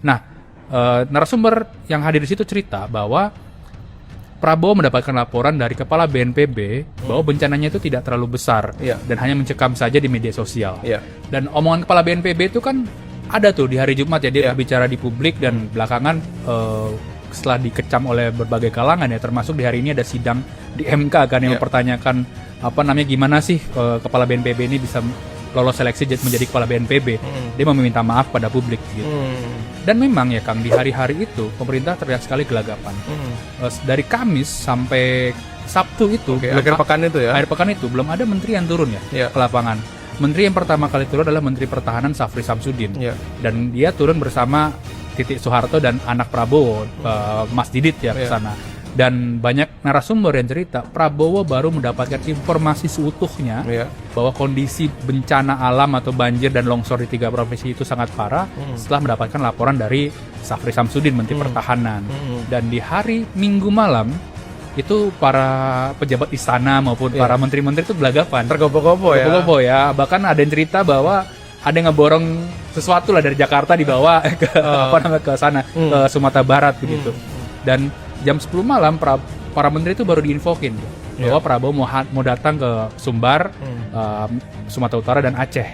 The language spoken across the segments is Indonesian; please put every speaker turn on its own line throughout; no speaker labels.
Nah, narasumber yang hadir di situ cerita bahwa Prabowo mendapatkan laporan dari Kepala BNPB bahwa bencananya itu tidak terlalu besar dan hanya mencekam saja di media sosial. Dan omongan Kepala BNPB itu kan ada tuh di hari Jumat ya, dia berbicara di publik dan belakangan setelah dikecam oleh berbagai kalangan ya, termasuk di hari ini ada sidang di MK kan yang mempertanyakan gimana sih Kepala BNPB ini bisa lolos seleksi menjadi Kepala BNPB. Dia meminta maaf pada publik gitu. Dan memang ya Kang, di hari-hari itu pemerintah terlihat sekali gelagapan. Dari Kamis sampai Sabtu itu,
akhir pekan itu ya.
Akhir pekan itu belum ada menteri yang turun ya ke lapangan. Menteri yang pertama kali turun adalah Menteri Pertahanan Syafri Samsudin. Dan dia turun bersama Titik Soeharto dan anak Prabowo, Mas Didit ya ke sana. Dan banyak narasumber yang cerita Prabowo baru mendapatkan informasi seutuhnya bahwa kondisi bencana alam atau banjir dan longsor di 3 provinsi itu sangat parah setelah mendapatkan laporan dari Syafri Samsudin, Menteri Pertahanan. Dan di hari Minggu malam itu para pejabat istana maupun para menteri-menteri itu gelagapan,
tergopoh-gopoh
ya. Bahkan ada yang cerita bahwa ada yang ngeborong sesuatu lah dari Jakarta dibawa ke ke sana, ke Sumatera Barat begitu. Dan jam 10 malam para menteri itu baru diinfokin bahwa Prabowo mau datang ke Sumbar, Sumatera Utara dan Aceh.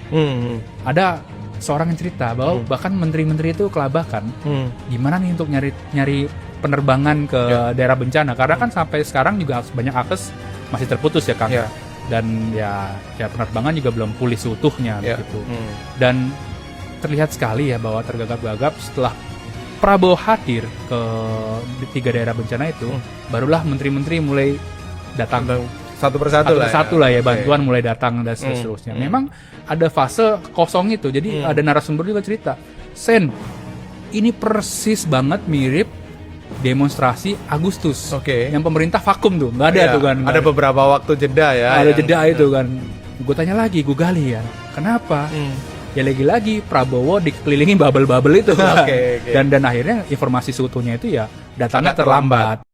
Ada seorang yang cerita bahwa bahkan menteri-menteri itu kelabakan gimana nih untuk nyari penerbangan ke daerah bencana, karena kan sampai sekarang juga banyak akses masih terputus ya Kang. Dan ya penerbangan juga belum pulih seutuhnya gitu. Dan terlihat sekali ya bahwa tergagap-gagap setelah Prabowo hadir ke 3 daerah bencana itu, barulah menteri-menteri mulai datang
satu persatu
lah ya, bantuan mulai datang dan seterusnya. Memang ada fase kosong itu, jadi ada narasumber juga cerita, Sen, ini persis banget mirip demonstrasi Agustus, yang pemerintah vakum tuh, nggak ada tuh kan.
Ada beberapa waktu jeda ya.
Ada jeda itu kan. Gue tanya lagi, gue gali ya, kenapa? Ya lagi-lagi Prabowo dikelilingi bubble-bubble itu. Dan akhirnya informasi seutuhnya itu ya datangnya terlambat.